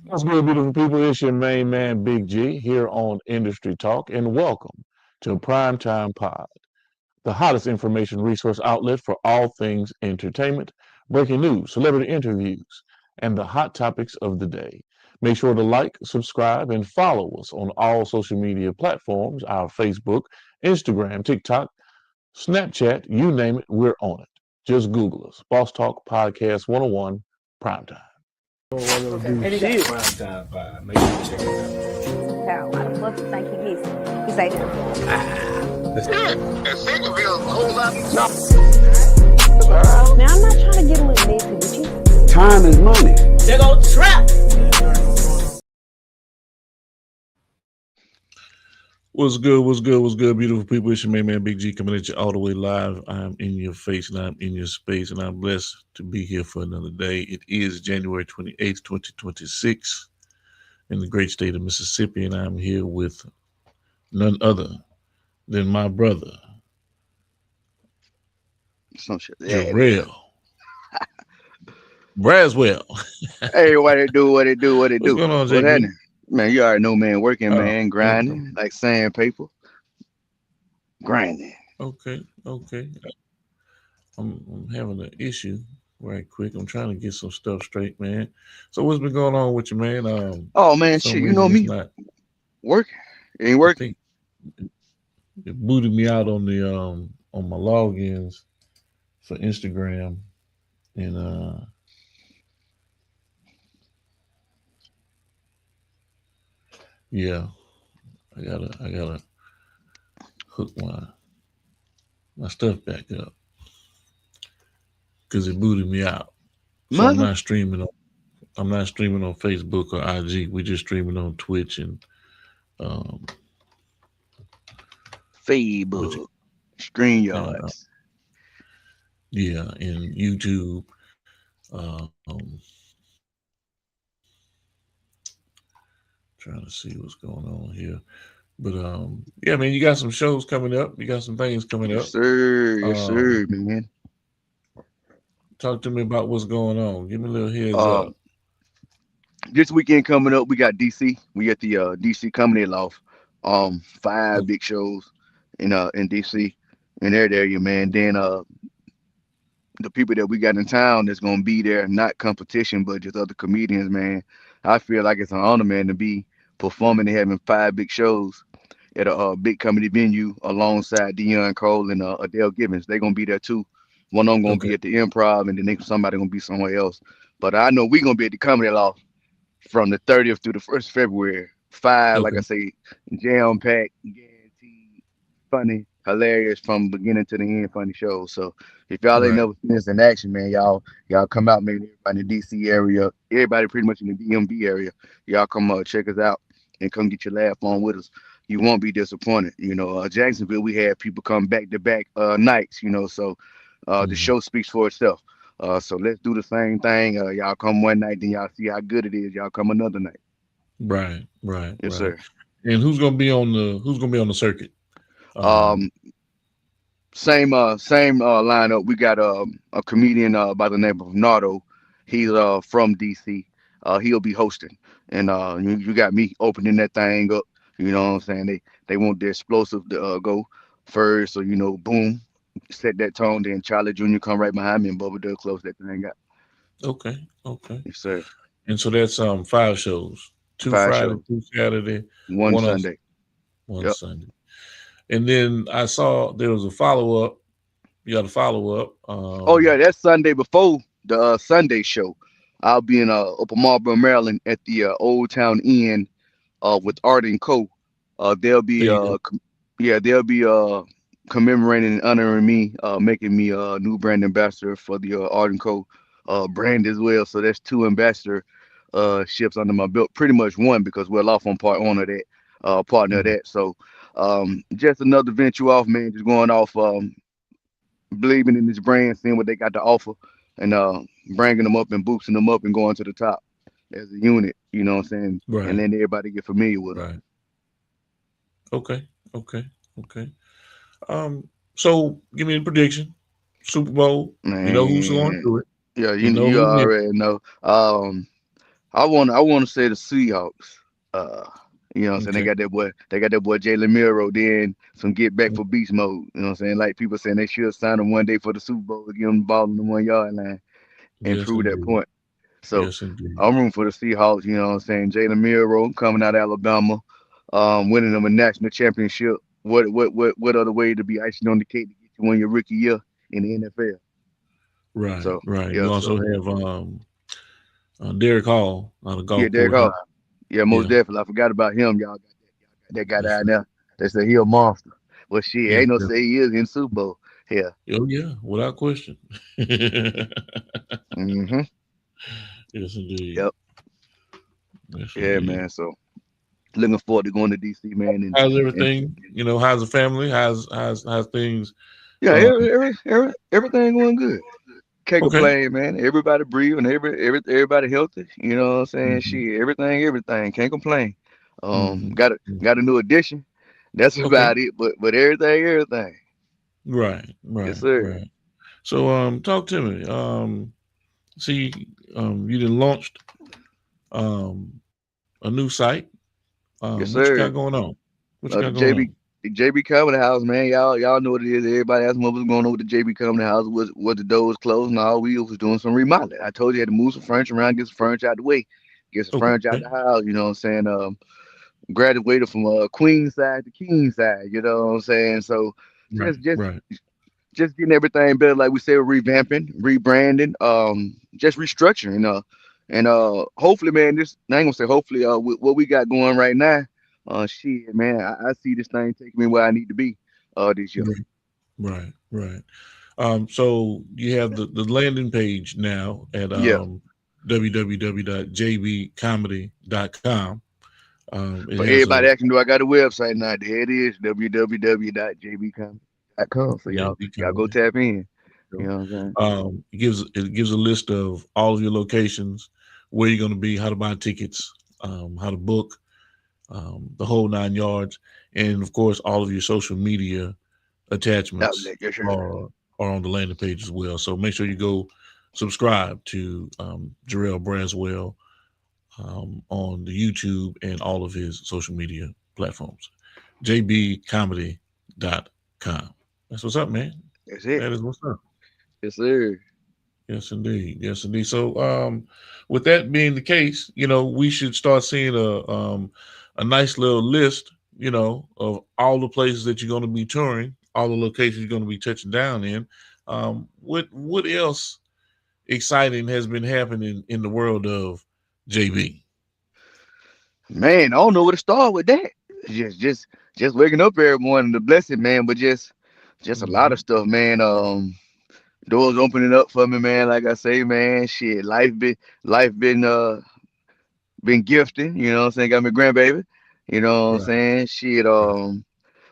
What's good, beautiful people? It's your main man, Big G, here on Industry Talk, and welcome to Primetime Pod, the hottest information resource outlet for all things entertainment, breaking news, celebrity interviews, and the hot topics of the day. Make sure to like, subscribe, and follow us on all social media platforms, our Facebook, Instagram, TikTok, Snapchat, you name it, we're on it. Just Google us. Boss Talk Podcast 101 Primetime. Shit. Prime time vibe. Make sure you check it How? Why the fuck you think he missing? He say that. And Centerville, a whole lot. Now I'm not trying to get a little messy with you. Time is money. They go trap. What's good? What's good? What's good, beautiful people? It's your main man, Big G, coming at you all the way live. I'm in your face and I'm in your space, and I'm blessed to be here for another day. It is January 28th, 2026, in the great state of Mississippi, and I'm here with none other than my brother, Some shit. Jarrell Braswell. Hey, what it do? What it do? What it What's do? going on, What JB? happening? Man, you already know, man. Working, Oh, man. Grinding like sandpaper. Grinding. okay. I'm having an issue right quick. I'm trying to get some stuff straight, man. So what's been going on with you, man? Oh For man, some shit. You know reason it's me. not. Working. Ain't I working. think it booted me out on the on my logins for Instagram, and yeah, I gotta hook my stuff back up because it booted me out. So Mother I'm not streaming on Facebook or IG. We just streaming on Twitch and um which Facebook. and StreamYards. yeah, and YouTube. Um, trying to see what's going on here. But yeah, man, you got some shows coming up. You got some things coming Yes, up. sir. Yes, Um, sir, man. talk to me about what's going on. Give me a little heads up. Um, this weekend coming up, we got DC. We at the DC Comedy Loft. Five Oh, big shows in DC in that area, man. Then the people that we got in town that's gonna be there, not competition, but just other comedians, man. I feel like it's an honor, man, to be performing and having five big shows at a big comedy venue alongside Dion Cole and Adele Givens. They're gonna be there too. One of them gonna okay, be at the Improv, and somebody gonna be somewhere else. But I know we gonna be at the Comedy Loft from the 30th through the 1st of February. Five, like I okay, say, jam packed, guaranteed, funny, hilarious from beginning to the end, funny shows. So if y'all ain't right, never seen this in action, man, y'all come out, man. Everybody in the DC area, everybody pretty much in the DMV area, y'all come check us out and come get your laugh on with us. You won't be disappointed. Jacksonville, we had people come back to back nights. So the hmm, show speaks for itself. So let's do the same thing. Y'all come one night, then y'all see how good it is. Y'all come another night. right. Yes, sir. And who's gonna be on the circuit? Um, Um, same lineup. We got a comedian by the name of Nardo. He's from DC. He'll be hosting, and you got me opening that thing up. You know what I'm saying? They want the explosive to go first, so boom, set that tone. Then Charlie Jr. come right behind me, and Bubba Doug close that thing out. okay. Yes, sir. And so that's five shows, two Five Friday, shows, two Saturday, one one on Sunday. one Yep. Sunday. And then I saw there was a follow up. You got a follow up. Oh yeah, that's Sunday before the Sunday show. I'll be in Upper Marlboro, Maryland, at the Old Town Inn with Art and Co. They'll There be you go. yeah, they'll be commemorating and honoring me, making me a new brand ambassador for the Art and Co. Brand as well. So that's two ambassador ships under my belt. Pretty much one because we're off on part 1 of that, partner of Mhm. that. So just another venture off, man. Just going off, believing in this brand, seeing what they got to offer, and bringing them up and boosting them up and going to the top as a unit. You know what I'm saying? And Right, then everybody get familiar with them. right. Okay, okay. Um, so give me a prediction. Super Bowl. You know who's going Man, to it. yeah, You you know you who wins. already know. I want to say the Seahawks. You know what I'm saying? Okay. They got that boy Jalen Milroe, then some get back for beast mode. You know what I'm saying? Like people saying they should sign him one day for the Super Bowl to give him the ball on the 1 yard line and Yes, prove that indeed. point. So Yes, indeed. I'm rooting for the Seahawks, you know what I'm saying? Jalen Milroe coming out of Alabama, winning them a national championship. What other way to be icing on the cake to get you win your rookie year in the NFL? Right, So right. You yeah, so also have Derek Hall out of yeah, Derek Gulfport High. Hall. Yeah, most Yeah, definitely. I forgot about him. Y'all got that guy yes, down sir. there. They say he a monster. Well, shit, Yes, ain't no sir. say he is in Super Bowl. Yeah. Oh yeah, without question. Mm-hmm. Yes, indeed. Yep. Yes, Yeah, indeed. man. So looking forward to going to DC, man. How's And everything? How's the family? How's things? yeah, Um, everything going good. Can't okay. complain, man. Everybody breathing, everybody healthy. You know what I'm saying? Mhm, Shit, everything. Can't complain. mhm, mhm. Got a new addition. That's Okay. about it. But everything. Right, Yes, right, sir. right. So, talk to me. See, you done launched um a new site. Yes, What you sir. got going on? What you The got going JB on? the JB Comedy House, man. Y'all know what it is. Everybody asked me what was going on with the JB Comedy House. Was the doors closed? No, we was doing some remodeling. I told you I had to move some furniture around, get some furniture out the way, get some furniture out Okay. the house. You know what I'm saying? Graduated from queen side to king side. You know what I'm saying? So Right, just just right. just getting everything better, like we said, revamping, rebranding, just restructuring. And hopefully, man, this I ain't gonna say hopefully. With what we got going right now, shit, man, I see this thing taking me where I need to be. This year. Right, right, right. So you have the landing page now at Yeah. www.jbcomedy.com. It For has everybody a asking, do I got a website now? There it is, www.jbcomedy.com. So JB y'all go Comedy. tap in. You know what I'm saying? It gives a list of all of your locations, where you're going to be, how to buy tickets, how to book, the whole 9 yards, and of course, all of your social media attachments Outlet, yes, sir. are on the landing page as well. So make sure you go subscribe to Jarrell Branswell on the YouTube and all of his social media platforms. jbcomedy.com. That's what's up, man. That's it. That is what's up. Yes, sir. Yes, indeed. Yes, indeed. So, with that being the case, we should start seeing a nice little list, of all the places that you're going to be touring, all the locations you're going to be touching down in. What else exciting has been happening in the world of JB? Man, I don't know where to start with that. Just waking up every morning, the blessing, man. But just a lot of Hmm. stuff, man. Doors opening up for me, man. Like I say, man, shit, life been gifting. You know what I'm saying? Got my grandbaby. You know what I'm Right. saying? Shit. Right.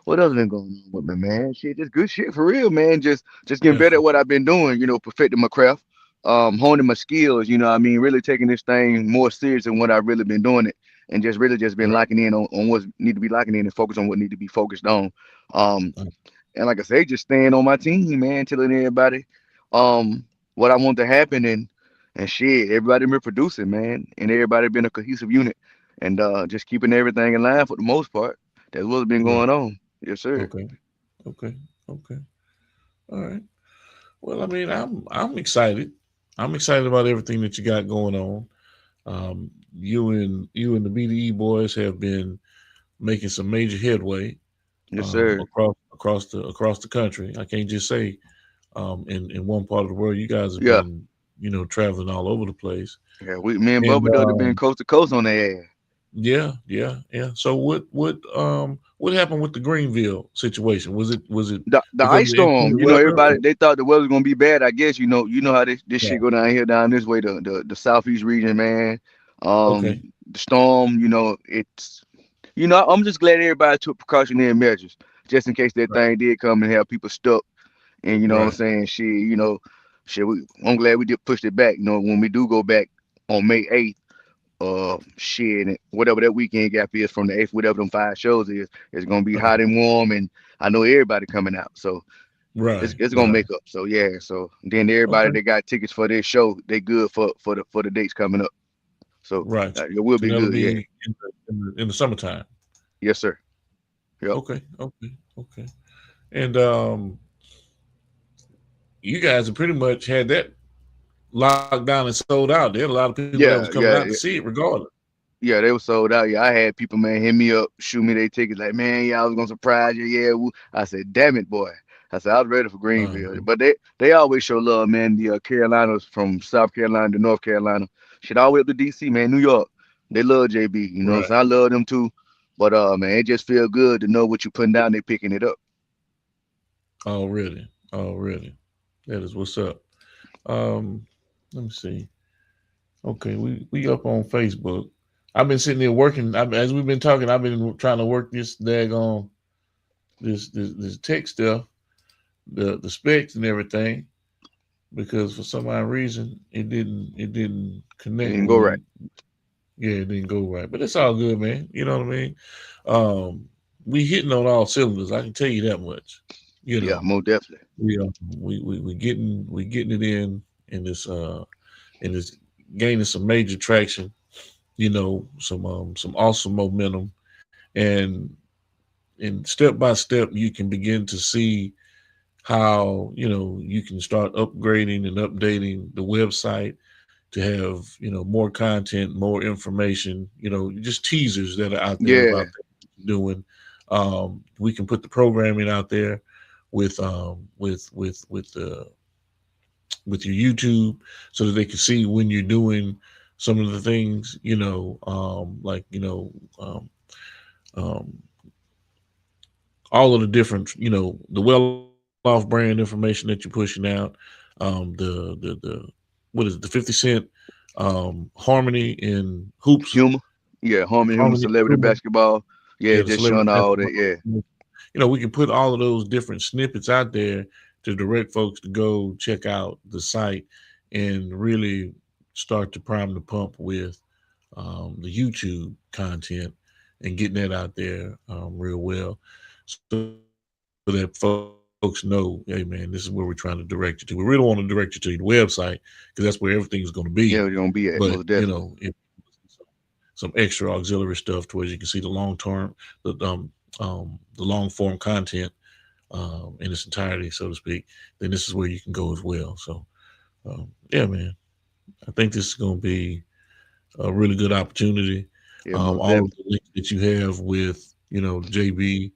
What else been going on with me, man? Shit, just good shit for real, man. Just getting better Yes. at what I've been doing. Perfecting my craft, honing my skills. You know, what I mean, really taking this thing more serious than what I've really been doing it, and just really just been Right. locking in on what need to be locking in and focus on what need to be focused on. Um, Uh, and like I say, just staying on my team, man, telling everybody, what I want to happen and shit. Everybody been producing, man, and everybody been a cohesive unit, and just keeping everything in line for the most part. That's what's been right. going on. Yes, sir. Okay. Okay. Okay. All right. Well, I mean, I'm excited. I'm excited about everything that you got going on. You and the BDE boys have been making some major headway Yes, sir. across the country. I can't just say in one part of the world. You guys have Yeah. been traveling all over the place. Yeah. Me and And Bubba Dub have been coast to coast on their ass. yeah, yeah, yeah. So what happened with the Greenville situation? Was it The because ice of storm, inclement weather? everybody they thought the weather was gonna be bad. I guess you know how this Yeah. shit go down here, down this way, the southeast region, man. Okay. The storm, I'm just glad everybody took precautionary measures just in case that Right. thing did come and have people stuck. And you know what I'm Right. saying? I'm glad we did pushed it back. When we do go back on May 8th, shit, whatever that weekend gap is from the 8th, whatever them 5 shows is, it's gonna be hot and warm, and I know everybody coming out, so Right. it's gonna Right. make up. So yeah, so then everybody Okay. that got tickets for this show, they good for the dates coming up. So Right. it will So be that'll good. Yeah. be in the summertime. Yes, sir. Yep. Okay. And you guys have pretty much had that locked down and sold out. There had a lot of people that was coming out to see it regardless. Yeah, they were sold out. Yeah, I had people, man, hit me up, shoot me their tickets, like, man, yeah, I was gonna surprise you. Yeah, I said, damn it, boy. I said I was ready for Greenville, but they always show love, man. The Carolinas, from South Carolina to North Carolina, shit, all the way up to DC, man, New York. They love JB, you know. Right. So I love them too. But man, it just feel good to know what you're putting down. They picking it up. Oh, really? That is what's up. Let me see. Okay, we up on Facebook. I've been sitting there working. As we've been talking, I've been trying to work this daggone this tech stuff, the specs and everything, because for some odd reason it didn't connect. It didn't go right. Yeah, it didn't go right, but it's all good, man. You know what I mean? We hitting on all cylinders. I can tell you that much. You know, yeah, most definitely. We getting it in this gaining some major traction. You know, some awesome momentum, and step by step you can begin to see how, you know, you can start upgrading and updating the website to have, you know, more content, more information, you know, just teasers that are out there about doing. We can put the programming out there with your YouTube, so that they can see when you're doing some of the things, you know, all of the different, you know, the well-off brand information that you're pushing out, the what is it, the 50 Cent Harmony in Hoops. Humor. Yeah, Harmony Celebrity Basketball. Yeah, just showing all that, yeah. You know, we can put all of those different snippets out there to direct folks to go check out the site and really start to prime the pump with the YouTube content and getting that out there real well, so that folks know, hey man, this is where we're trying to direct you to. We really want to direct you to the website, because that's where everything's going to be. Yeah, it's going to be at, most definitely. You know, some extra auxiliary stuff to where you can see the long form content in its entirety, so to speak, then this is where you can go as well. So yeah, man, I think this is going to be a really good opportunity. Yeah, all of the links that you have with, you know, JB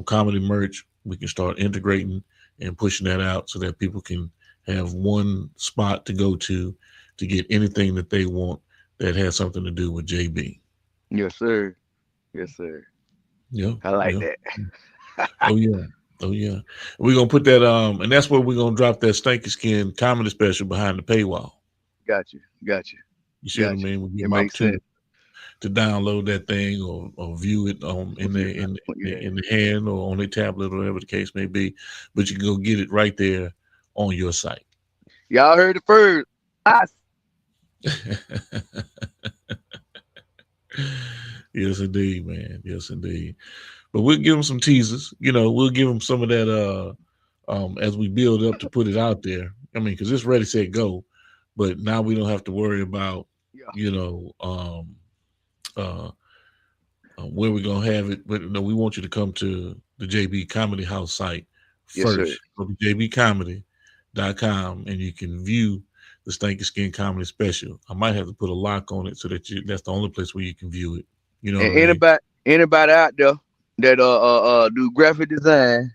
comedy merch, we can start integrating and pushing that out so that people can have one spot to go to get anything that they want that has something to do with JB. Yes, sir. Yeah, I like that. Oh yeah. We're gonna put that and that's where we're gonna drop that Stanky Skin comedy special behind the paywall. Got you. You see what I mean? We'll give them opportunity to download that thing or view it in the hand or on their tablet or whatever the case may be. But you can go get it right there on your site. Y'all heard it first. Yes, indeed, man. Yes, indeed. But we'll give them some teasers. You know, we'll give them some of that as we build up to put it out there. I mean, because it's ready, set, go. But now we don't have to worry about, you know, where we're going to have it. But no, we want you to come to the JB Comedy House site first. Go to jbcomedy.com and you can view the Stanky Skin comedy special. I might have to put a lock on it so that that's the only place where you can view it. You know, and anybody out there that do graphic design,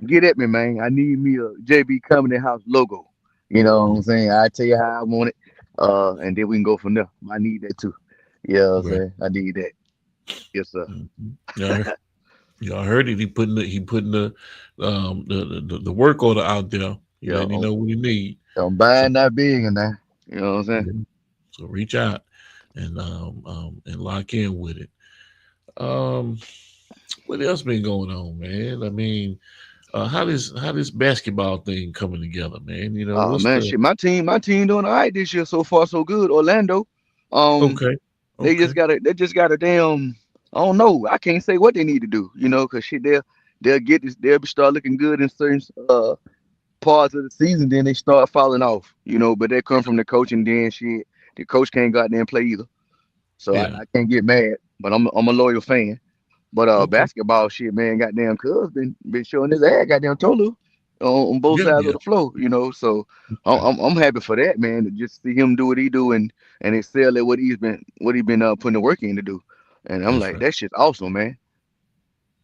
get at me, man. I need me a JB Comedy House logo. You know what I'm saying? I tell you how I want it, and then we can go from there. I need that too. Yeah, I'm saying I need that. Yes, sir. Mm-hmm. Y'all heard it. He putting the work order out there. Yeah, and you know what you need. I'm buying that big in there. You know what I'm saying? So reach out and lock in with it. What else been going on, man? I mean, how this basketball thing coming together, man? You know, shit, my team doing all right this year. So far, so good. Orlando. Okay. They just got a damn. I don't know. I can't say what they need to do. You know, because shit, they'll get this. They'll start looking good in certain parts of the season. Then they start falling off. You know, but they come from the coaching. Then shit, The coach can't go out there and play either. So Yeah. I can't get mad. But I'm a loyal fan. But Okay. basketball shit, man, goddamn Cuz been showing his ass, goddamn Tolu on both Yeah. sides Yeah. of the floor, So I'm happy for that, man. To just see him do what he do and excel at what he been putting the work in to do. And I'm That's like, right. that shit's awesome, man.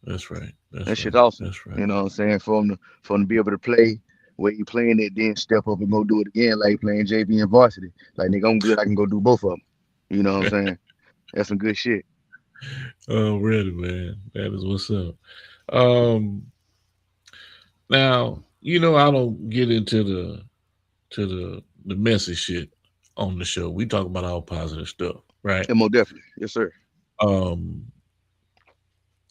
That's right. That That's shit's right. awesome. That's right. You know what I'm saying? For him to be able to play where he playing it, then step up and go do it again, like playing JV and varsity. Like nigga, I'm good. I can go do both of them. You know what I'm saying? That's some good shit. Already, man. That is what's up. Um, now I don't get into the messy shit on the show. We talk about all positive stuff, right? Yeah, most definitely. Yes, sir. Um,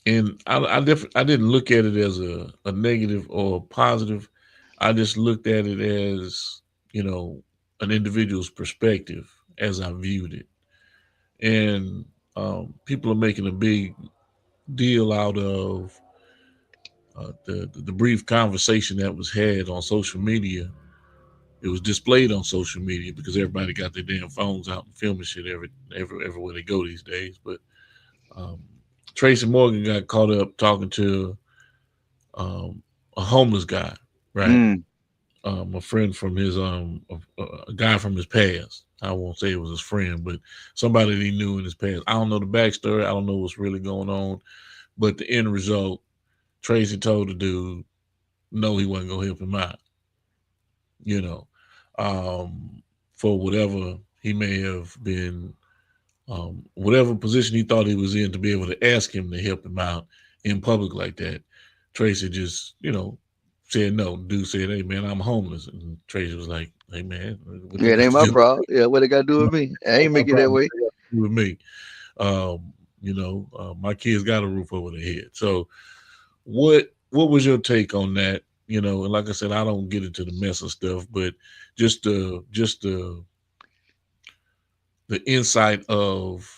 and I didn't look at it as a negative or a positive. I just looked at it as an individual's perspective as I viewed it, and people are making a big deal out of the brief conversation that was had on social media. It was displayed on social media because everybody got their damn phones out and filming shit everywhere they go these days. But um, Tracy Morgan got caught up talking to a homeless guy, right? Mm. A friend from his a guy from his past. I won't say it was his friend, but somebody that he knew in his past. I don't know the backstory. I don't know what's really going on, but the end result, Tracy told the dude, no, he wasn't gonna help him out. For whatever he may have been, whatever position he thought he was in, to be able to ask him to help him out in public like that. Tracy just, said no. Dude said, "Hey man, I'm homeless," and Tracy was like, "Hey man, what Yeah, that it got ain't to my do problem. Yeah, what they got to do with me? I ain't my make it that problem way. with me?" My kids got a roof over their head. So, what was your take on that? And like I said, I don't get into the mess of stuff, but just the insight of,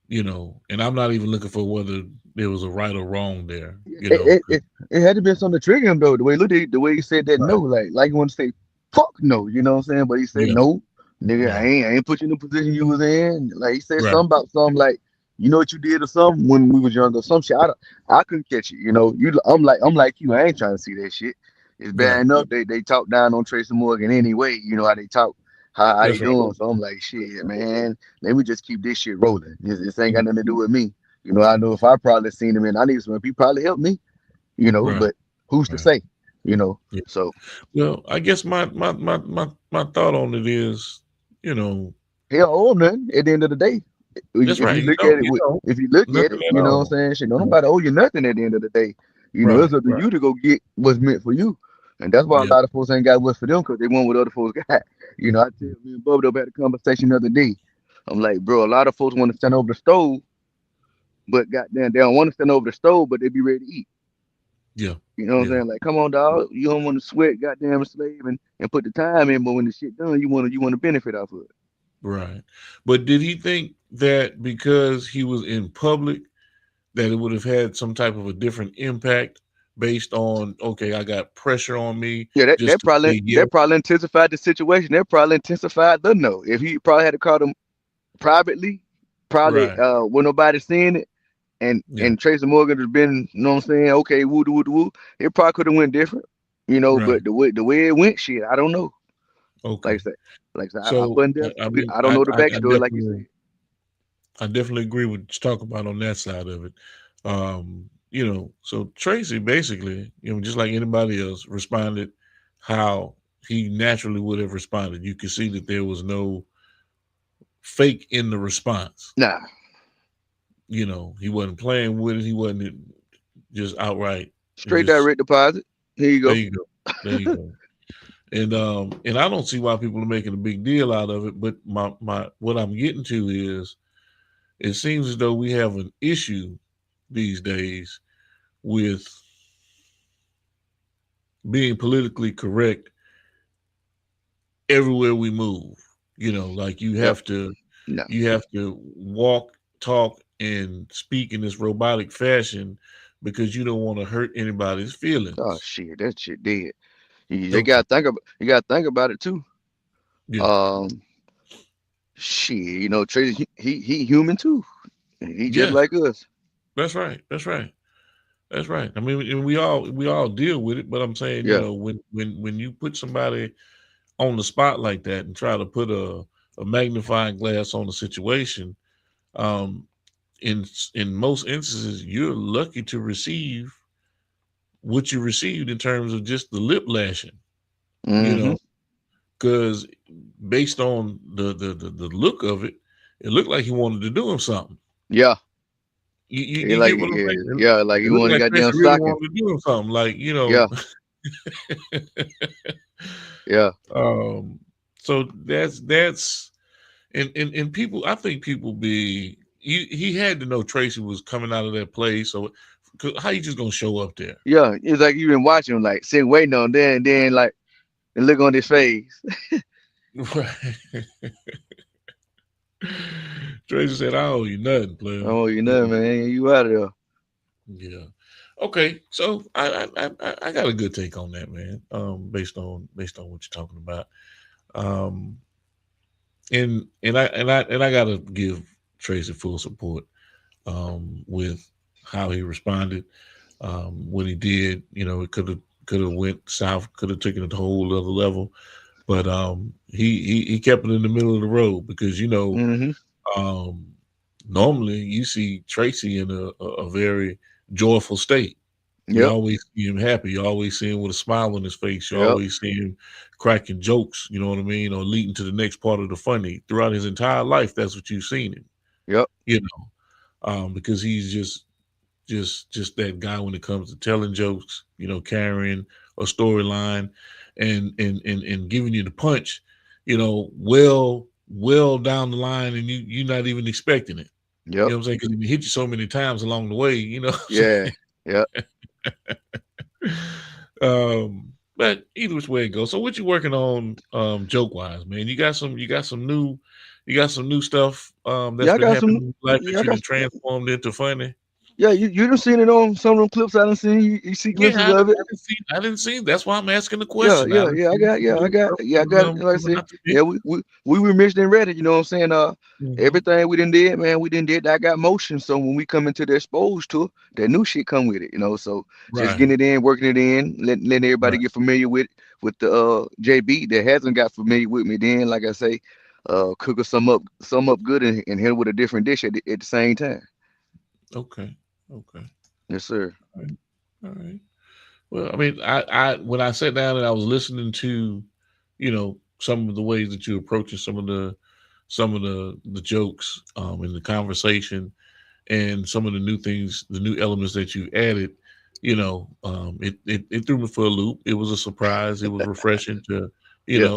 and I'm not even looking for whether there was a right or wrong there, It had to be something to trigger him though. The way the way he said that Right. no, like you want to say fuck no, you know what I'm saying? But he said Yeah. no, nigga, Yeah. I ain't put you in the position you was in. Like he said Right. something about something like, you know what you did or something when we was younger, some shit. I couldn't catch it, I'm like you, I ain't trying to see that shit. It's bad Right. enough they talk down on Tracy Morgan anyway, you know how they talk, how they That's right. doing. So I'm like, shit, man, let me just keep this shit rolling. This ain't got nothing to do with me. I know if I probably seen him and I need some, he probably helped me, Right. but who's to Right. say, Yeah. So Well, I guess my thought on it is, he don't owe him nothing at the end of the day. that's If you right. look at it, You if you look at nothing it, at you know what I'm all. saying? Shit, don't nobody owe you nothing at the end of the day. Right. It's up to Right. you to go get what's meant for you. And that's why a Yeah. lot of folks ain't got what's for them because they want what other folks got. I tell me and Bubba had a conversation the other day. I'm like, bro, a lot of folks want to stand over the stove, but goddamn, they don't want to stand over the stove, but they be ready to eat. Yeah. You know what I'm Yeah. saying? Like, come on, dog. You don't want to sweat, goddamn slave, and put the time in, but when the shit done, you want to benefit off of it. Right. But did he think that because he was in public that it would have had some type of a different impact based on, okay, I got pressure on me Yeah, just to say yes? that probably intensified the situation. That probably intensified the no. If he probably had to call them privately, probably Right. with nobody seeing it, Yeah. and Tracy Morgan has been, you know what I'm saying? Okay, woo woo woo. It probably could have went different, Right. but the way it went, shit, I don't know. Like I Okay. said, I So wasn't there. I mean, I don't know the backstory, like you said. I definitely agree with what you talk about on that side of it. So Tracy basically, just like anybody else, responded how he naturally would have responded. You could see that there was no fake in the response. Nah, He wasn't playing with it. He wasn't just outright. straight Just direct deposit. Here you there go. you go. There you go. And I don't see why people are making a big deal out of it. But my what I'm getting to is, it seems as though we have an issue these days with being politically correct everywhere we move. Like you Yep. have to No. walk, talk, and speak in this robotic fashion because you don't want to hurt anybody's feelings. Oh shit, that shit dead. You Okay. gotta think about. You gotta think about it too. Yeah. Um, shit, you know, Tracy, he human too. He just Yes, like us. that's right. That's right. That's right. I mean, we all deal with it, but I'm saying, Yeah. when you put somebody on the spot like that and try to put a magnifying glass on the situation, um, in most instances, you're lucky to receive what you received in terms of just the lip lashing, you Mm-hmm. know, because based on the look of it, it looked like he wanted to do him something. Yeah. He You like get what I'm saying? yeah, like he It looked wanted like goddamn Tracy really stocking. wanted to do him something, like, Yeah. Yeah. um, so that's and people, I think people he had to know Tracy was coming out of that place. So how you just gonna show up there? Yeah. It's like you been watching him, like sitting waiting on there, and then like and look on his face. Right. Tracy said, "I owe you nothing, player." Oh, you know, man, you out of there. Yeah. Okay. So I got a good take on that, man. Based on what you're talking about. Um, and I gotta give Tracy full support. With how he responded, when he did. It could have went south, could have taken it a whole other level, but he kept it in the middle of the road because Mm-hmm. um, normally you see Tracy in a very joyful state. You Yep. always see him happy. You always see him with a smile on his face. You Yep. always see him cracking jokes. You know what I mean, or leading to the next part of the funny. Throughout his entire life, that's what you've seen him. Yep. You know, because he's just that guy when it comes to telling jokes, carrying a storyline and giving you the punch, well down the line, and you're not even expecting it. You Yep. know what I'm saying? Because he hit you so many times along the way, Yeah. Yep. But either which way it goes. So what you working on joke wise, man? You got some new stuff that's Yeah, I been got some. happening in life Yeah, that I you got. done transformed into funny. Yeah, you done seen it on some of them clips I done seen. You see Yeah, glimpses of it. I didn't see. That's why I'm asking the Yeah, question. I yeah, didn't yeah. I see got, some yeah, I new got, stuff yeah, I got it. Like I coming said, out to yeah, me. we were mentioned and ready. You know what I'm saying? Mhm. Everything we done did, man, we done did. I got motion. So when we come into the exposed tour, that new shit come with it. You know, so just Right, getting it in, working it in, letting everybody right. get familiar with the JB that hasn't got familiar with me. Then, like I say, cook some up good and hit it with a different dish at the same time. Okay, okay. Yes, sir. All right. All right. Well, I mean, I when I sat down and I was listening to, some of the ways that you approaching some of the jokes in the conversation and some of the new things, the new elements that you added, it threw me for a loop. It was a surprise. It was refreshing to, Yeah.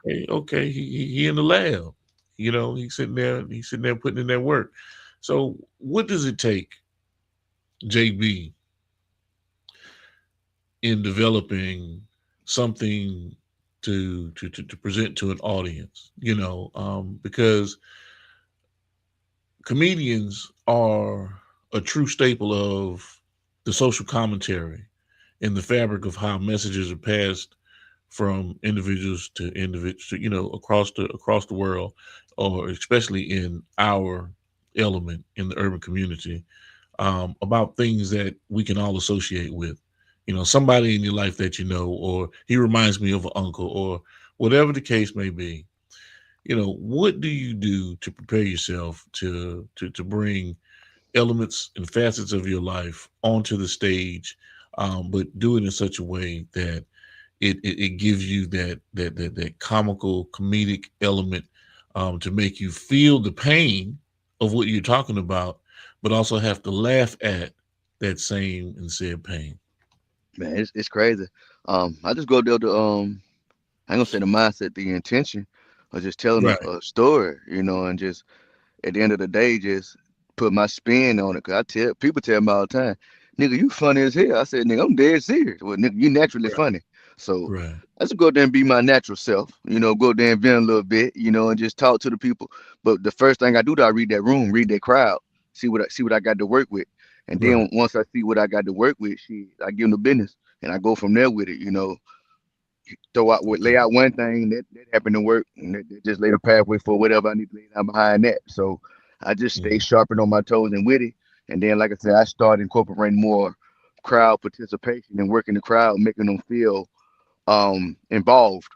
say, okay, he in the lab. He's sitting there putting in that work. So what does it take, JB, in developing something to present to an audience? Because comedians are a true staple of the social commentary in the fabric of how messages are passed from individuals to individuals, across the world, or especially in our element in the urban community, about things that we can all associate with. Somebody in your life that or he reminds me of an uncle, or whatever the case may be. What do you do to prepare yourself to bring elements and facets of your life onto the stage, but do it in such a way that it gives you that comical comedic element, to make you feel the pain of what you're talking about, but also have to laugh at that same and said pain. Man, it's crazy. I just go there to I ain't gonna say the mindset, the intention of just telling Right. a story, you know, and just at the end of the day, just put my spin on it. Cause people tell me all the time, nigga, you funny as hell. I said, nigga, I'm dead serious. Well, nigga, you naturally Right. funny. So Right. I just go there and be my natural self, you know, go there and vent a little bit, you know, and just talk to the people. But the first thing I do, I read that room, read that crowd, see what I got to work with. And Right. then once I see what I got to work with, I give them the business and I go from there with it, you know. lay out one thing that happened to work, and that just lay the pathway for whatever I need to lay down behind that. So I just stay sharpened on my toes and witty. And then, like I said, I started incorporating more crowd participation and working the crowd, making them feel involved,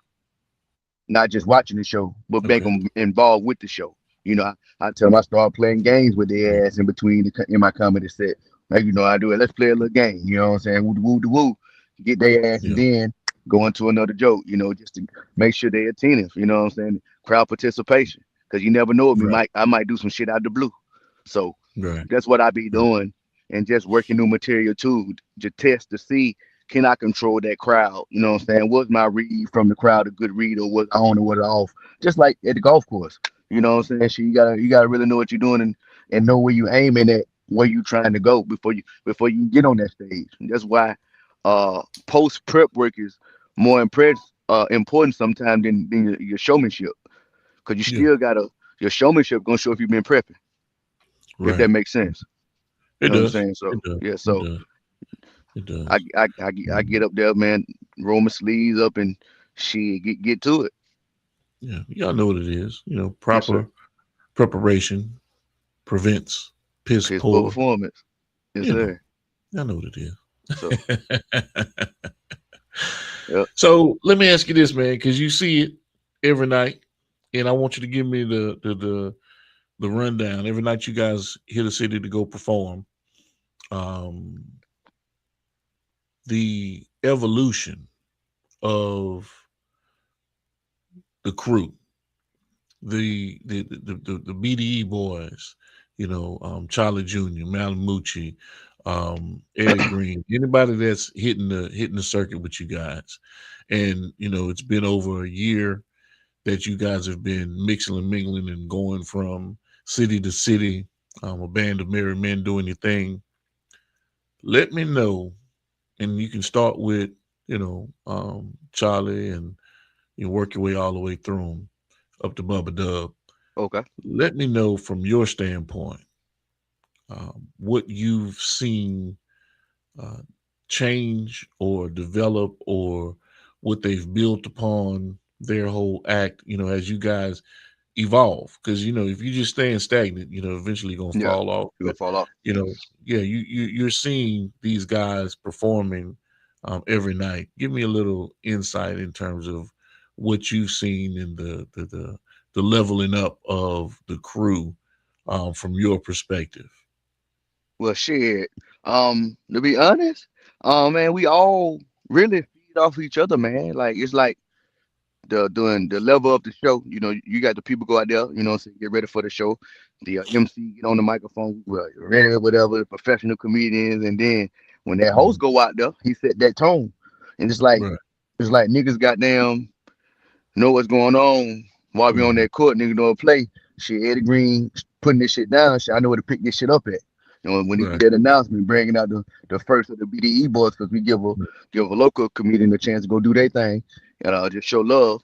not just watching the show, but make them involved with the show. You know, I tell them I start playing games with their ass in between in my comedy set. Like, you know, I do it. Let's play a little game. You know what I'm saying? Woo, woo, woo, get their ass, and then go into another joke. You know, just to make sure they're attentive. You know what I'm saying? Crowd participation, because you never know with me. I might do some shit out the blue. So that's what I be doing, and just working new material too, to test to see, can I control that crowd? You know what I'm saying? Was my read from the crowd a good read, or was I on or was I off? Just like at the golf course. You know what I'm saying? You gotta really know what you're doing and know where you aiming at, where you trying to go before you get on that stage. And that's why post prep work is more important sometimes than your showmanship, because you still gotta, your showmanship gonna show if you've been prepping. If that makes sense. It does. What I'm saying? So it does. I get up there, man, roll my sleeves up and shit, get to it. Yeah, y'all know what it is. You know, proper preparation prevents piss poor performance. Yes, sir. I know what it is. So let me ask you this, man, because you see it every night, and I want you to give me the rundown. Every night you guys hit a city to go perform. The evolution of the crew, the BDE boys, you know, Charlie Jr., Malamucci, Eddie Green, anybody that's hitting the circuit with you guys. And, you know, it's been over a year that you guys have been mixing and mingling and going from city to city, a band of merry men doing your thing. Let me know, and you can start with, you know, Charlie, and you work your way all the way through them up to Bubba Dub. Okay. Let me know from your standpoint what you've seen change or develop, or what they've built upon their whole act, you know, as you guys evolve. Because, you know, if you just staying stagnant, you know, eventually you're gonna fall off. You're gonna fall off. You know, you're seeing these guys performing every night. Give me a little insight in terms of what you've seen in the leveling up of the crew from your perspective. Well, shit. To be honest, man, we all really feed off each other, man. Like, it's like doing the level of the show. You know, you got the people go out there, you know, so get ready for the show. The MC get on the microphone, ready, whatever, professional comedians, and then when that host go out there, he set that tone, and it's like niggas goddamn know what's going on while we on that court. Nigga know play shit. Eddie Green putting this shit down. Shit, I know where to pick this shit up at. You know, when he did that announcement, bringing out the first of the BDE boys, because we give a local comedian a chance to go do their thing, and just show love.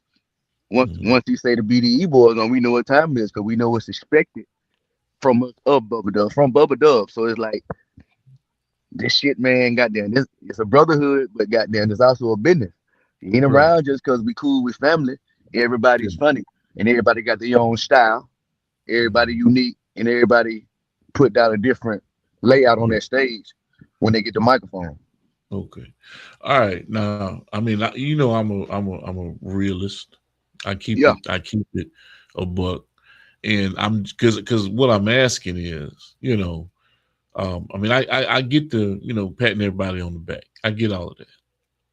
Once you say the BDE boys on, we know what time it is, because we know what's expected from us from Bubba Dub. So it's like, this shit, man, goddamn, it's a brotherhood, but goddamn, it's also a business. You ain't around just because we cool with family. Everybody's funny, and everybody got their own style. Everybody unique, and everybody put down a different layout on that stage when they get the microphone. Okay, all right. Now, I mean, you know, I'm a realist. I keep it a buck, and I'm because what I'm asking is, you know, I mean, I get the, you know, patting everybody on the back. I get all of that,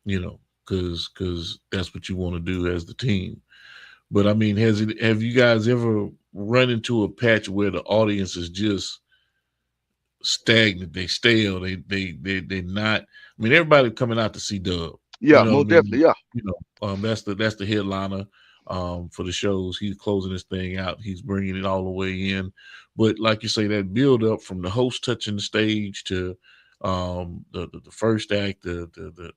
you know, because that's what you want to do as the team. But I mean, have you guys ever run into a patch where the audience is just stagnant? They stale. They not. I mean, everybody coming out to see Dub. Yeah, you know most definitely. Yeah. You know, that's the headliner for the shows. He's closing this thing out. He's bringing it all the way in. But like you say, that build up from the host touching the stage to the first act, the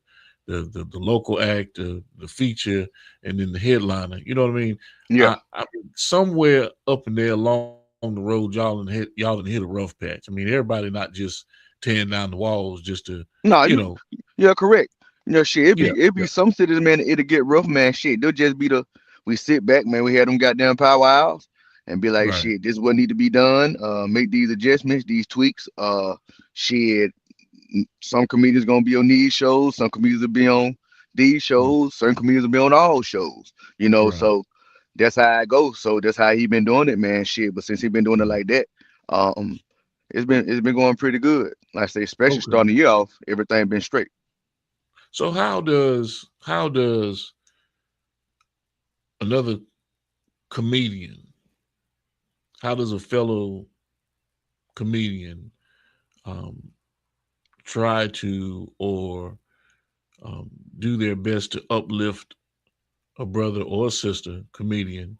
local act, the feature, and then the headliner. You know what I mean? Yeah. I somewhere up in there along the road, y'all done hit a rough patch. I mean, everybody not just tearing down the walls just to, no, you know. Yeah, correct. You know, shit, Yeah, it yeah, be some cities, man, it'll get rough, man. Shit, they'll just be we sit back, man, we had them goddamn power hours and be like, right, shit, this is what need to be done. Make these adjustments, these tweaks. Shit, some comedians gonna be on these shows, some comedians will be on these right, shows, certain comedians will be on all shows, you know, right, so that's how I go. So that's how he been doing it, man. Shit. But since he been doing it right. like that, um, it's been going pretty good. Like I say, especially Okay. starting the year off, everything been straight. So how does another comedian, how does a fellow comedian um, try to or um, do their best to uplift a brother or a sister comedian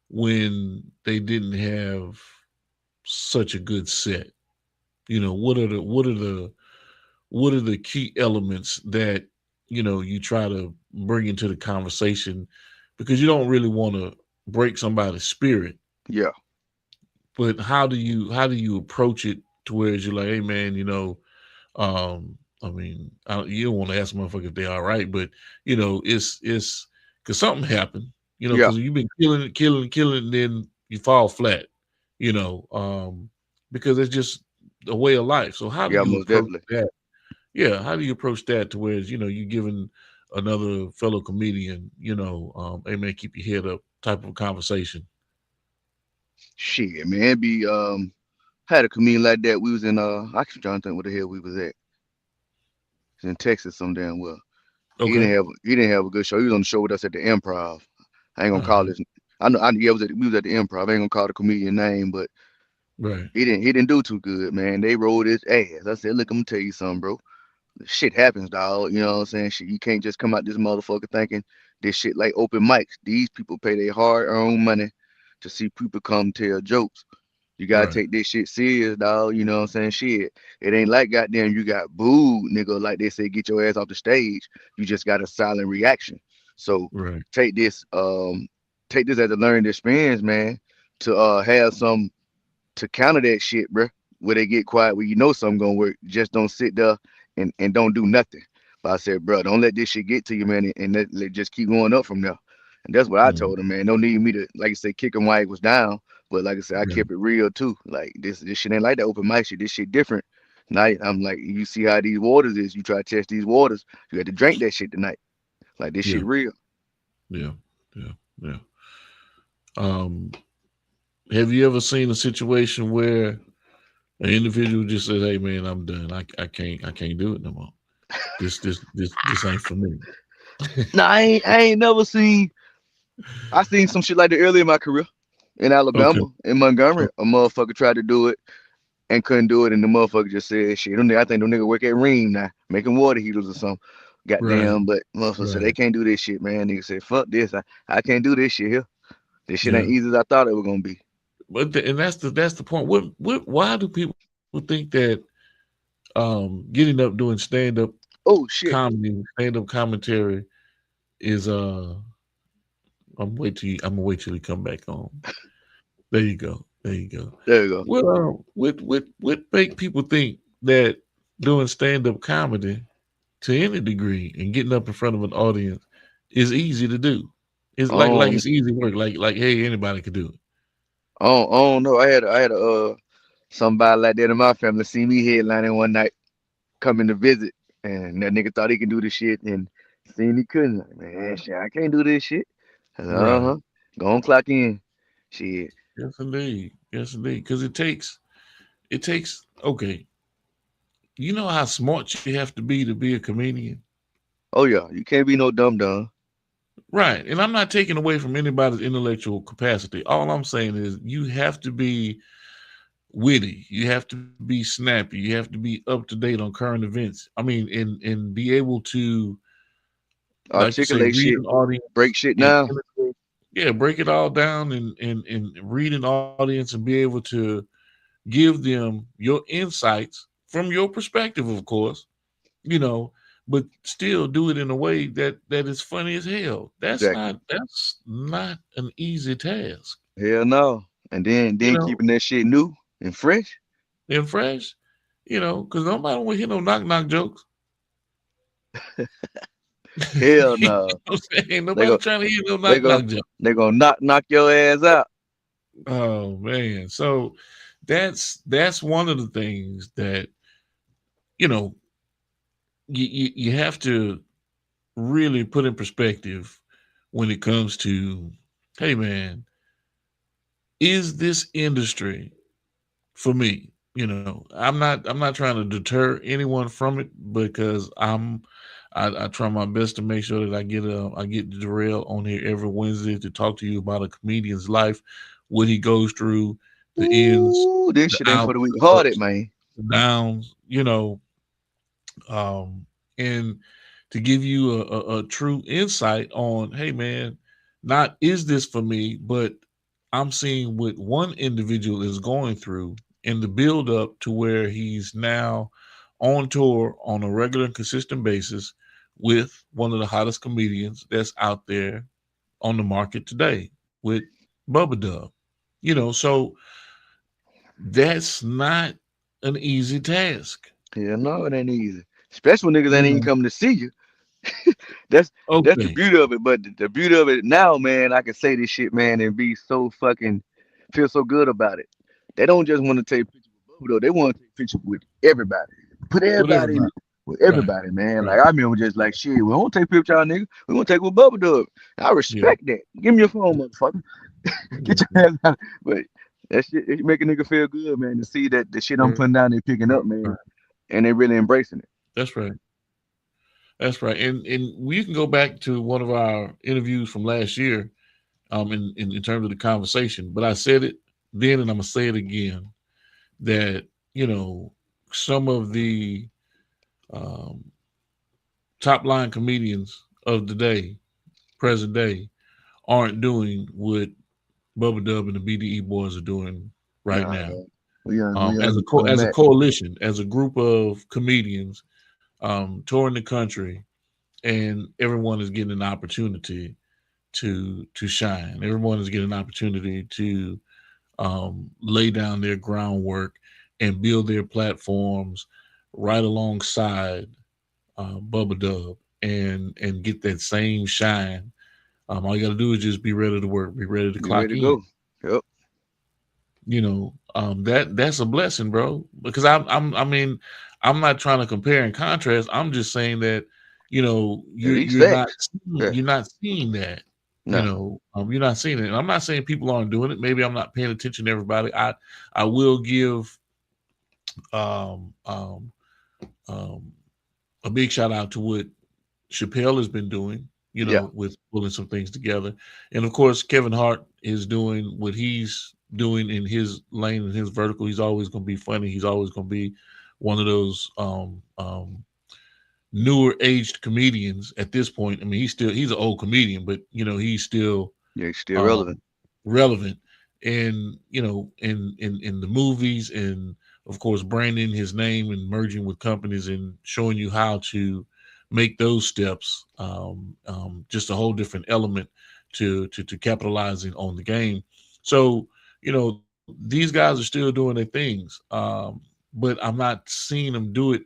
when they didn't have such a good set? You know, what are the key elements that you try to bring into the conversation, because you don't really want to break somebody's spirit, Yeah. but how do you approach it to where you're like, hey man, I mean, you don't want to ask motherfucker if they all right, but it's because something happened, Yeah. because you've been killing, and then you fall flat, you know, um, because it's just a way of life. So how do Yeah. you Most approach definitely. that? Yeah, how do you approach that to where you're giving another fellow comedian, hey man, keep your head up type of conversation? Shit, man. It be had a comedian like that. We was in I keep trying to think where the hell we was at. It's in Texas some damn well. Okay. He didn't have a good show. He was on the show with us at the Improv. I ain't gonna call Uh-huh. his. I know. Yeah, we was at the Improv. I ain't gonna call the comedian name, but Right. he didn't do too good, man. They rolled his ass. I said, look, I'm gonna tell you something, bro. Shit happens, dog. You know what I'm saying? Shit, you can't just come out this motherfucker thinking this shit like open mics. These people pay their hard-earned money to see people come tell jokes. You gotta Right. take this shit serious, dog. You know what I'm saying? Shit. It ain't like goddamn you got booed, nigga. Like they say, get your ass off the stage. You just got a silent reaction. So Right. take this, take this as a learned experience, man, to have some to counter that shit, bruh. Where they get quiet, where you know something gonna work. Just don't sit there and don't do nothing. But I said, bro, don't let this shit get to you, man, and just keep going up from there. And that's what I Right. told him, man. No need me to, like I said, kick him while he was down. But like I said, I Yeah. kept it real too. Like this shit ain't like that open mic shit. This shit different. Now I'm like, you see how these waters is. You try to test these waters. You had to drink that shit tonight. Like this Yeah. shit real. Yeah. Yeah. Yeah. Um, have you ever seen a situation where an individual just says, "Hey, man, I'm done. I can't do it no more. This ain't for me." Nah, I ain't never seen. I seen some shit like that early in my career in Okay. Alabama, in Montgomery. A motherfucker tried to do it and couldn't do it, and the motherfucker just said, "Shit, I think them nigga work at Ream now, making water heaters or something." Right. Goddamn, but motherfucker said they Right. can't do this shit, man. Nigga said, "Fuck this, I can't do this shit here. This shit ain't Yeah. easy as I thought it was gonna be." And that's the point. Why do people think that getting up doing Oh shit. stand up commentary is I'm gonna wait till you come back on. There you go. There you go. There you go. Well, what make people think that doing stand up comedy to any degree and getting up in front of an audience is easy to do? It's like Um, it's easy work. Like hey, anybody could do it. I don't know. I had a somebody like that in my family see me headlining one night, coming to visit, and that nigga thought he could do the shit and seen he couldn't. Like, man, shit, I can't do this shit. Uh Right. huh. Go on, clock in. Shit. Yes, indeed. Yes, indeed. Because it takes. Okay, you know how smart you have to be a comedian, Oh yeah, you can't be no dumb dumb. right? And I'm not taking away from anybody's intellectual capacity. All I'm saying is you have to be witty. You have to be snappy. You have to be up to date on current events. I mean, and be able to, like you say, Articulate read shit, an audience break shit and now. yeah, break it all down and read an audience and be able to give them your insights from your perspective, of course, you know, but still do it in a way that is funny as hell. Exactly. That's not an easy task, Hell no. And then you then know, keeping that shit new and fresh. and fresh, because nobody want to hear no knock knock jokes. Hell You know no. what I'm saying? They Nobody go trying to hear no they knock go knock joke. they gonna knock your ass out. Oh man. So that's one of the things that, you know, you have to really put in perspective when it comes to, hey man, is this industry for me? You know, I'm not trying to deter anyone from it because I try my best to make sure that I get Darrell on here every Wednesday to talk to you about a comedian's life, what he goes through, the ins, Ooh, this the shit ain't for outs, the weak the hearted, ups, man. the downs, you know, and to give you a true insight on, hey man, not is this for me, but I'm seeing what one individual is going through in the build up to where he's now on tour on a regular and consistent basis with one of the hottest comedians that's out there on the market today with Bubba Dub. You know, so that's not an easy task. Yeah, no, it ain't easy. Especially when niggas You ain't even know, coming to see you. That's the okay, beauty of it. But the beauty of it now, man, I can say this shit, man, and be so fucking feel so good about it. They don't just want to take pictures with Bubba though. They want to take pictures with everybody. Put with everybody in everybody. it. With Right, everybody, man. right. Like I remember just like shit. We don't take pictures, y'all nigga. We gonna take with Bubba Dub. I Yeah. respect that. Give me your phone, motherfucker. Get your Mhm. ass out. But that shit it make a nigga feel good, man, to see that the shit I'm Right, putting down, they picking up, man, right. and they really embracing it. That's right. That's right. And we can go back to one of our interviews from last year, in terms of the conversation. But I said it then and I'm gonna say it again that, you know, some of the um, top line comedians of the day, present day, aren't doing what Bubba Dub and the BDE boys are doing right Nah, now. man. As a Unmatched. coalition, as a group of comedians, touring the country, and everyone is getting an opportunity to shine. Everyone is getting an opportunity to lay down their groundwork and build their platforms right alongside Bubba Dub and get that same shine. All you got to do is just be ready to work, be ready to Be ready clock to in. go. Yep. You know, that's a blessing, bro. Because I mean, I'm not trying to compare and contrast. I'm just saying that, you know, At least you're not facts. Yeah. you're not seeing that. You Nah. know, you're not seeing it. And I'm not saying people aren't doing it. Maybe I'm not paying attention to everybody. I will give um, um, um, a big shout out to what Chappelle has been doing. You Yeah. know, with pulling some things together, and of course Kevin Hart is doing what he's doing in his lane and his vertical. He's always going to be funny. He's always going to be one of those newer aged comedians at this point. I mean, he's an old comedian, but you know he's still Yeah, it's still relevant. um, relevant, and you know in the movies, and of course branding his name and merging with companies and showing you how to make those steps, just a whole different element to capitalizing on the game. So you know these guys are still doing their things, but I'm not seeing them do it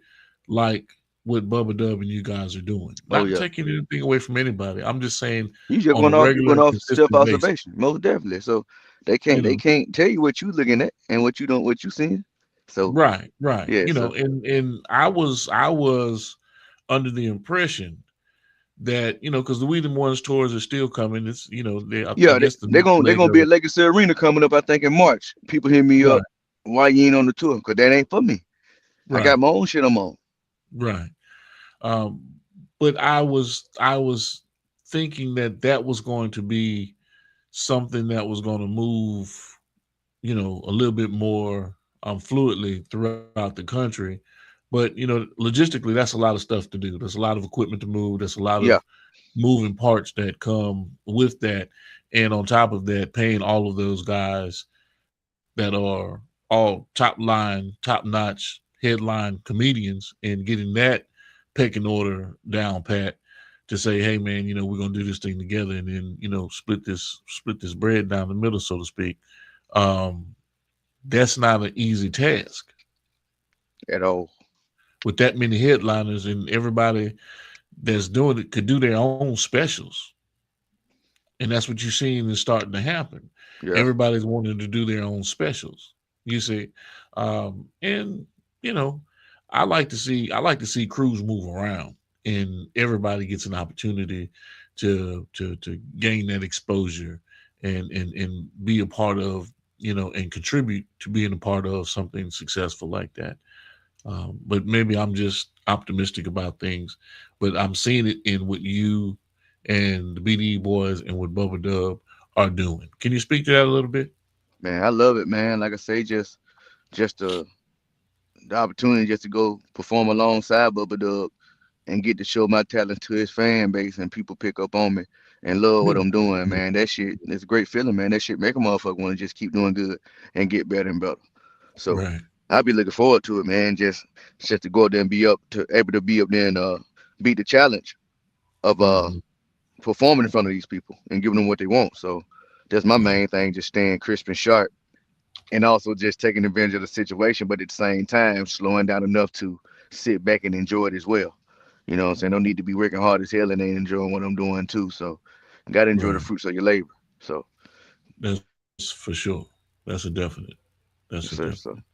like what Bubba Dub and you guys are doing. Oh Not yeah. taking anything away from anybody. I'm just saying You on a regular going and off self consistent basis. observation, most definitely. So You they know, can't tell you what you looking at and what you seeing. So right, right. yeah, You so know, and I was under the impression that, you know, because the We the Ones tours are still coming. It's, you know, I yeah, guess the they next they leg gonna of be at it. Legacy Arena coming up, I think in March. People hit me Right, up, why you ain't on the tour? Cause that ain't for me. I got right, my own shit I'm on. right. Um, but I was thinking that that was going to be something that was going to move, you know, a little bit more fluidly throughout the country. But you know, logistically, that's a lot of stuff to do. There's a lot of equipment to move. There's a lot Yeah, of moving parts that come with that, and on top of that, paying all of those guys that are all top line, top notch headline comedians, and getting that pecking order down pat to say, hey man, you know, we're gonna do this thing together, and then you know, split this bread down the middle, so to speak. Um, that's not an easy task at all. with that many headliners and everybody. that's doing it could do their own specials. And that's what you're seeing is starting to happen. Yeah. Everybody's wanting to do their own specials. You see, and you know, I like to see crews move around, and everybody gets an opportunity to gain that exposure and be a part of, and contribute to being a part of something successful like that. But maybe I'm just optimistic about things, but I'm seeing it in what you and the BDE boys and what Bubba Dub are doing. Can you speak to that a little bit? Man, I love it, man. Like I say, just the opportunity just to go perform alongside Bubba Dub and get to show my talent to his fan base, and people pick up on me and love what Yeah. I'm doing, man. That shit is a great feeling, man. That shit make a motherfucker want to just keep doing good and get better and better. So Right. I'll be looking forward to it, man. Just to go out there and be able to be up there and beat the challenge of Mhm. performing in front of these people and giving them what they want. So that's my Right. main thing, just staying crisp and sharp, and also just taking advantage of the situation, but at the same time slowing down enough to sit back and enjoy it as well. You know what I'm saying? Don't need to be working hard as hell and ain't enjoying what I'm doing too. So gotta enjoy the Right. fruits of your labor. So That's for sure. That's a definite. That's yes, a sir. So definite.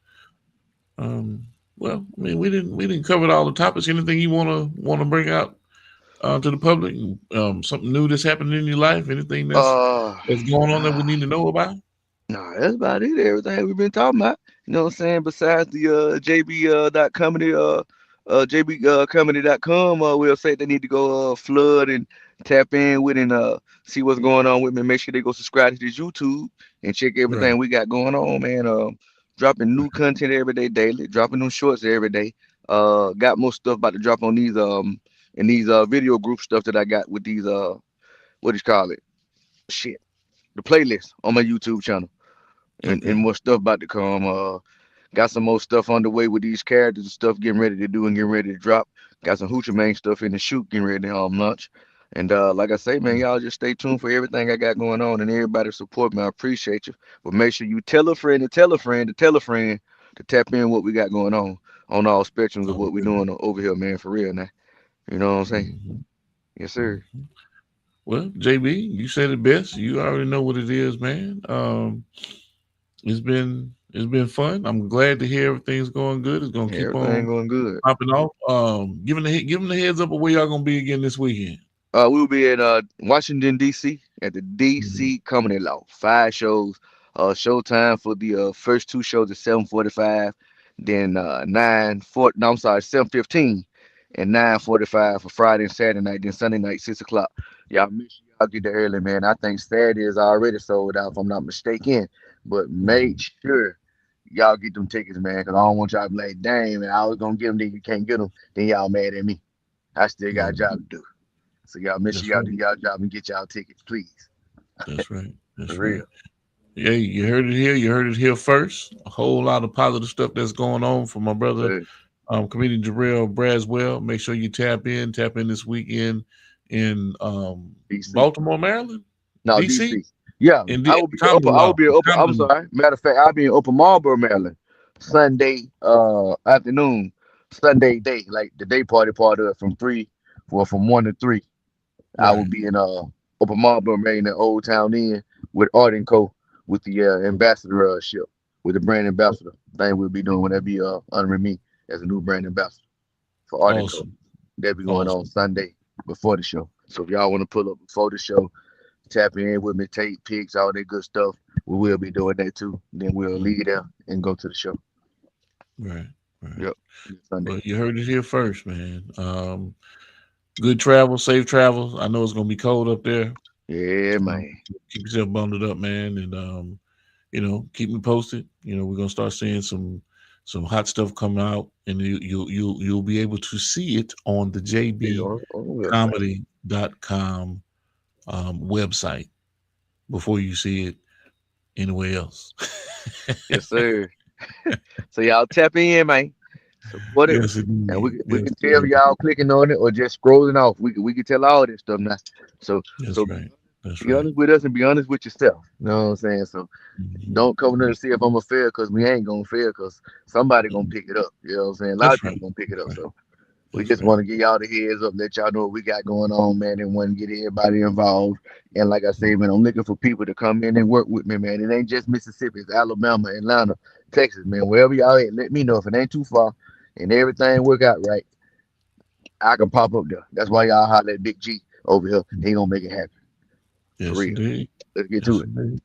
Um, well, I mean, we didn't cover all the topics. Anything you wanna bring out to the public? Something new that's happened in your life? Anything that's going on that we nah, need to know about? nah, that's about it. Everything we've been talking about. You know what I'm saying? Besides the JB dot comedy JB comedy.com website, they need to go flood and tap in with and see what's going on with me. Make sure they go subscribe to this YouTube and check Right. everything we got going on, man. Dropping new content every day, daily, dropping them shorts every day. Got more stuff about to drop on these in these video group stuff that I got with these what do you call it? Shit. The playlist on my YouTube channel. And Okay. more stuff about to come. Got some more stuff underway with these characters and stuff getting ready to do and getting ready to drop. Got some Hoochie Man stuff in the shoot getting ready to launch. And like I say, man, y'all just stay tuned for everything I got going on and everybody support me. I appreciate you. But make sure you tell a friend to tell a friend to tell a friend to tap in what we got going on all spectrums of Oh, what we really? doing over here, man, for real now. You know what I'm saying? Mhm. Yes, sir. Mhm. Well, JB, you said it best. You already know what it is, man. It's been fun. I'm glad to hear everything's going good. It's gonna keep Everything on going good. popping off. Give them the heads up of where y'all gonna be again this weekend. We'll be in Washington D.C. at the Mhm. D.C. Comedy Law. 5 shows. Showtime for the first 2 shows at 7:45, then 9:40. No, I'm sorry, 7:15, and 9:45 for Friday and Saturday night. Then Sunday night 6 o'clock. Y'all make sure y'all get there early, man. I think Saturday is already sold out, if I'm not mistaken. But make Mhm. sure y'all get them tickets, man, because I don't want y'all to be like, dang, man, I was gonna get them, then you can't get them, then y'all mad at me. I still got a job Mhm. to do. So y'all make sure That's y'all do right. y'all job and get y'all tickets, please. That's right. For That's right. real. Hey, you heard it here. You heard it here first. A whole lot of positive stuff that's going on for my brother, So comedian Jarrell Braswell. Make sure you tap in this weekend in DC. Baltimore, Maryland, No, DC, DC. Yeah, in I the will be Comedy I will Law. be open. I'm Comedy. sorry. Matter of fact, I'll be in Upper Marlboro, Maryland, Sunday afternoon, Sunday day, like the day party part of it from 1 to 3. I will Right. be in Upper Marlboro, Maryland, Old Town Inn with Art and Co. with the ambassador ship with the brand ambassador thing we'll be doing when that be honoring me as a new brand ambassador for Art and Co. Awesome. That be going on Awesome. Sunday before the show. So if y'all want to pull up before the show, tap in with me, take pics, all that good stuff. We will be doing that too. Then we'll Mhm. leave there and go to the show. Right. Right. Yep. Sunday. Well, you heard it here first, man. Good travel, safe travels. I know it's gonna be cold up there. Yeah, So man. keep yourself bundled up, man, and keep me posted. We're gonna start seeing some hot stuff come out, and you'll be able to see it on the Yeah, on the website. jbcomedy.com website before you see it anywhere else. Yes, sir. So y'all tap in, man. Support it. Yes, And indeed. we Yes, can tell indeed. y'all clicking on it or just scrolling off. We can tell all this stuff now. So That's so right. That's be right. honest with us and be honest with yourself. You know what I'm saying? So Mhm. don't come there to see if I'm a fail because we ain't gonna fail because somebody gonna Mhm. pick it up. You know what I'm saying? A lot of That's people right. gonna pick it That's up. right. So We Yes, just sir. want to give y'all the heads up, let y'all know what we got going on, man, and want to get everybody involved. And like I said, man, I'm looking for people to come in and work with me, man. It ain't just Mississippi, it's Alabama, Atlanta, Texas, man. Wherever y'all at, let me know if it ain't too far and everything work out right. I can pop up there. That's why y'all holler at Big G over here. He gonna make it happen. For Yes, real. indeed. Let's get Yes, to it. indeed.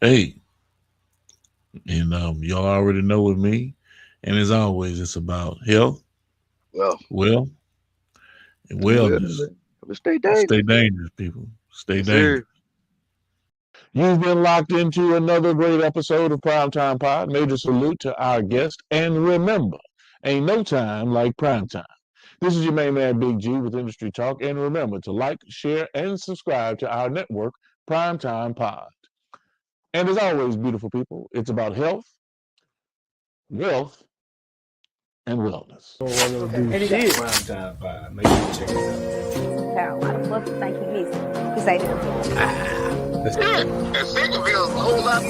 Hey, and y'all already know with me. And as always, it's about health, Well, wealth, and well, wellness. but stay Stay dangerous. dangerous, people. Stay Yes, dangerous. sir. You've been locked into another great episode of Primetime Pod. Major salute to our guest. And remember, ain't no time like prime time. This is your main man, Big G, with Industry Talk. And remember to like, share, and subscribe to our network, Primetime Pod. And as always, beautiful people, it's about health, wealth, and wellness. Don't want to do shit. Prime time pod. Make sure you check it Child, why the fuck you think he missing? He say that. out. Yeah, and Centerville a whole lot.